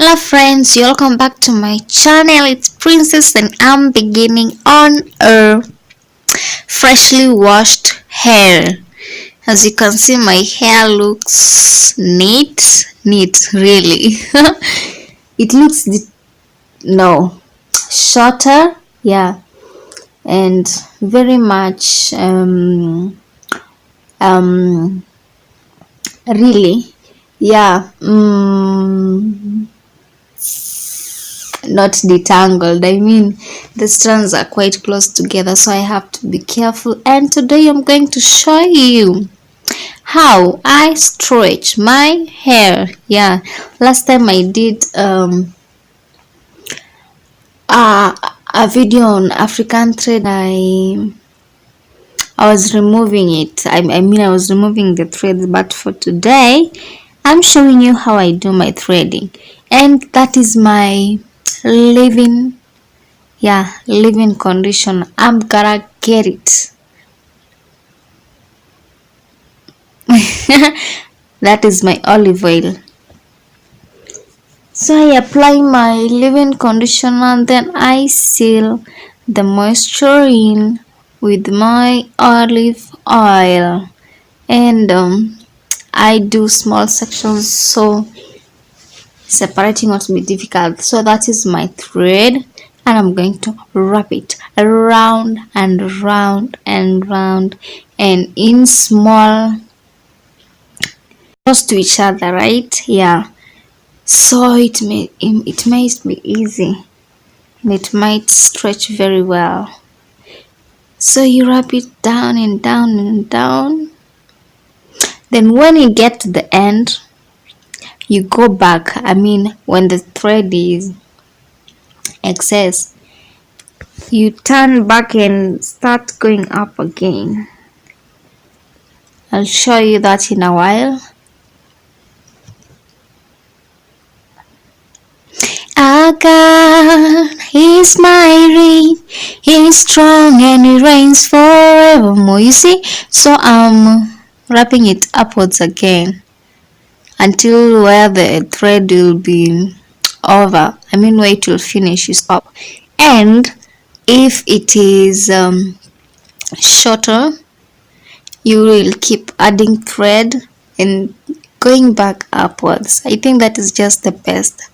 Hello friends, welcome back to my channel. It's Princess and I'm beginning on a freshly washed hair. As you can see, my hair looks neat really. It looks no shorter, yeah, and very much really, yeah, not detangled. I mean, the strands are quite close together, so I have to be careful. And today I'm going to show you how I stretch my hair. Yeah, last time I did a video on African thread. I was removing it. I mean, I was removing the threads, but for today I'm showing you how I do my threading, and that is my living condition. I'm gonna get it. That is my olive oil. So I apply my leave-in conditioner and then I seal the moisture in with my olive oil, and I do small sections so separating won't be difficult. So that is my thread, and I'm going to wrap it around and round and round and in small close to each other, right? Yeah, so it might be easy and it might stretch very well. So you wrap it down and down and down. Then when you get to the end, you go back. I mean, when the thread is excess, you turn back and start going up again. I'll show you that in a while. Our God is mighty, He is strong and He reigns forevermore. You see, so I'm wrapping it upwards again until where the thread will be over. I mean, where it will finish, you stop. And if it is shorter, you will keep adding thread and going back upwards. I think that is just the best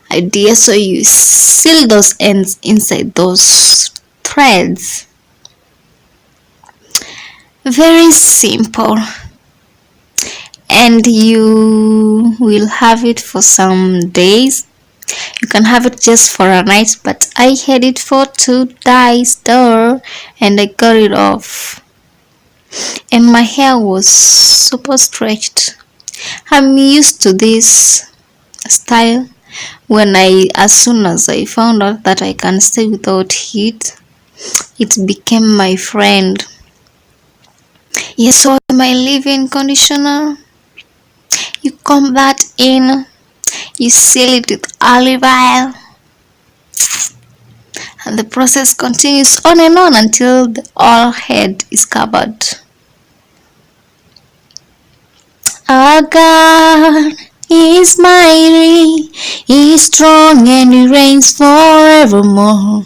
idea. So you seal those ends inside those threads. Very simple, and you will have it for some days. You can have it just for a night, but I had it for 2 days though, and I got it off, and my hair was super stretched. I'm used to this style. As soon as I found out that I can stay without heat, it became my friend. Yes, so my leave-in conditioner, you comb that in, you seal it with olive oil, and the process continues on and on until the whole head is covered. Our God is mighty, He is strong and He reigns forevermore.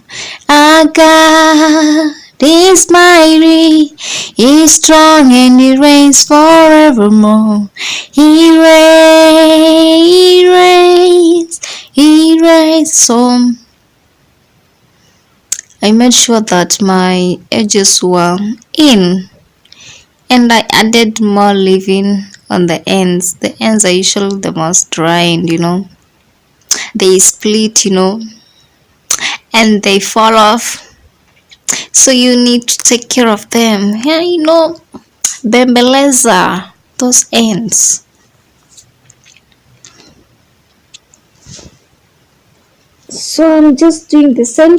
Our God is mighty, He is strong and He reigns forevermore. He reigns. So I made sure that my edges were in, and I added more leave-in on the ends. The ends are usually the most dry, and they split, and they fall off. So you need to take care of them. Yeah, bembeleza those ends. So I'm just doing the same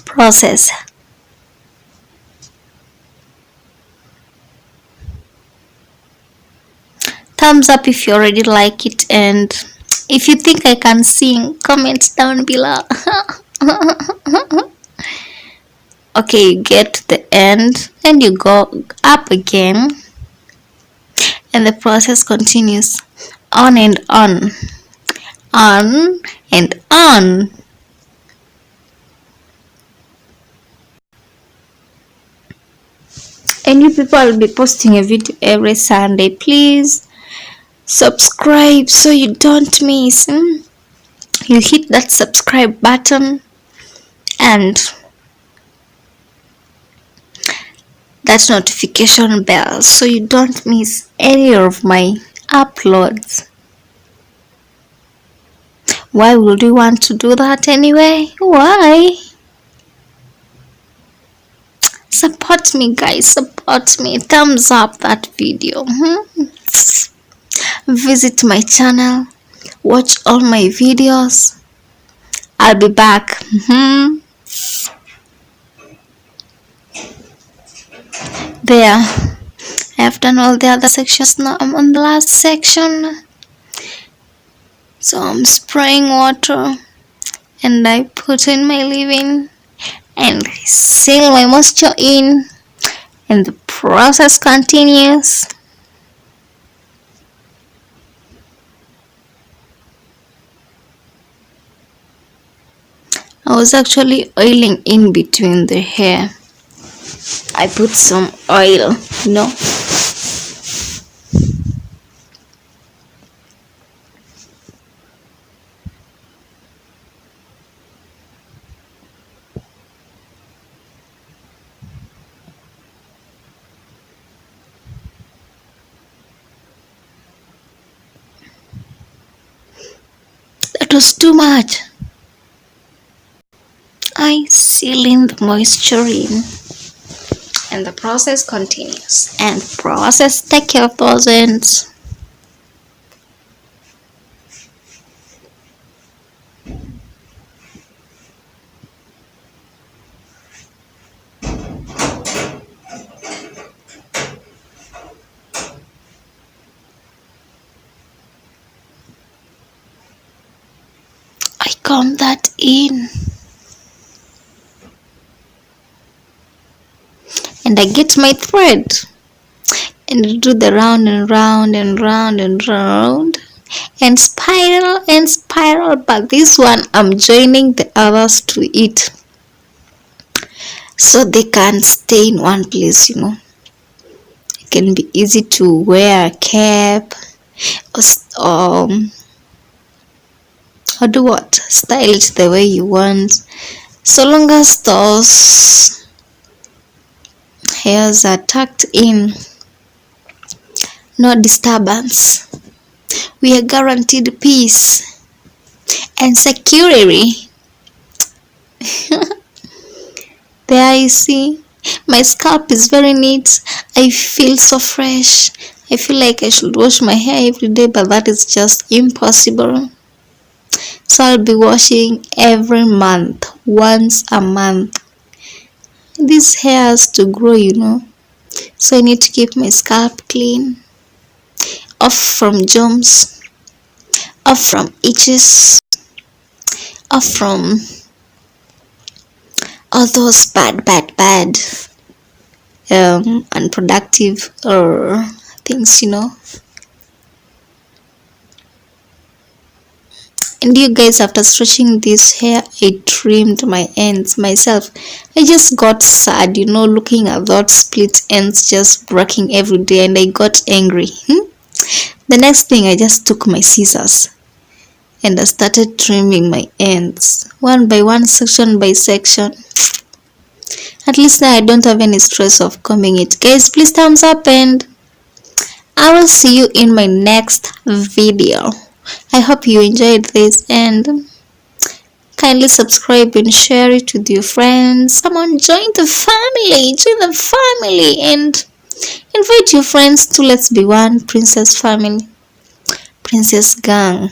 process. Thumbs up if you already like it, and if you think I can sing, comment down below. Okay, you get to the end and you go up again, and the process continues on and on. on and on. And you people will be posting a video every Sunday. Please subscribe so you don't miss. You hit that subscribe button and that notification bell so you don't miss any of my uploads. Why would you want to do that anyway? Why? Support me, guys. Support me. Thumbs up that video. Visit my channel. Watch all my videos. I'll be back. There. I have done all the other sections. Now I'm on the last section. So I'm spraying water and I put in my leave-in and seal my moisture in, and the process continues. I was actually oiling in between the hair. I put some oil, That was too much. I seal in the moisture in, and the process continues. And process take care of those ends. I comb that in. And I get my thread and do the round and round and round and round and spiral, but this one I'm joining the others to it so they can stay in one place. It can be easy to wear a cap or do what, style it the way you want, so long as those hairs are tucked in. No disturbance. We are guaranteed peace and security. There you see, my scalp is very neat. I feel so fresh. I feel like I should wash my hair every day, but that is just impossible. So I'll be washing every month, once a month. This hair has to grow, so I need to keep my scalp clean, off from germs, off from itches, off from all those bad unproductive things. And you guys, after stretching this hair, I trimmed my ends myself. I just got sad, looking at those split ends just breaking every day, and I got angry. The next thing, I just took my scissors and I started trimming my ends, one by one, section by section. At least now I don't have any stress of combing it. Guys, please thumbs up, and I will see you in my next video. I hope you enjoyed this, and kindly subscribe and share it with your friends. Come on, join the family, and invite your friends to Let's Be One Princess family, Princess gang.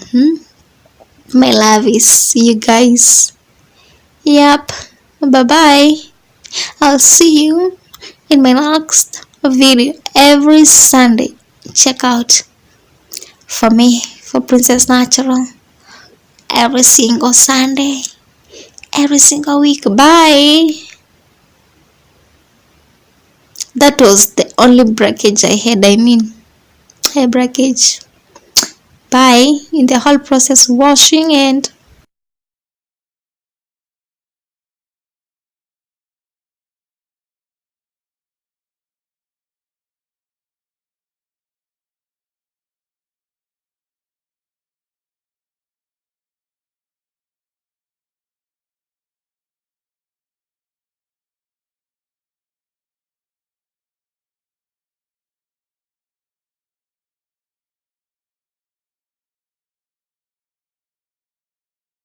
My lovies, see you guys. Yep, bye bye. I'll see you in my next video every Sunday. Check out for me, for Princess Natural, every single Sunday, every single week. Bye. That was the only breakage I had. Hair breakage. by in the whole process washing and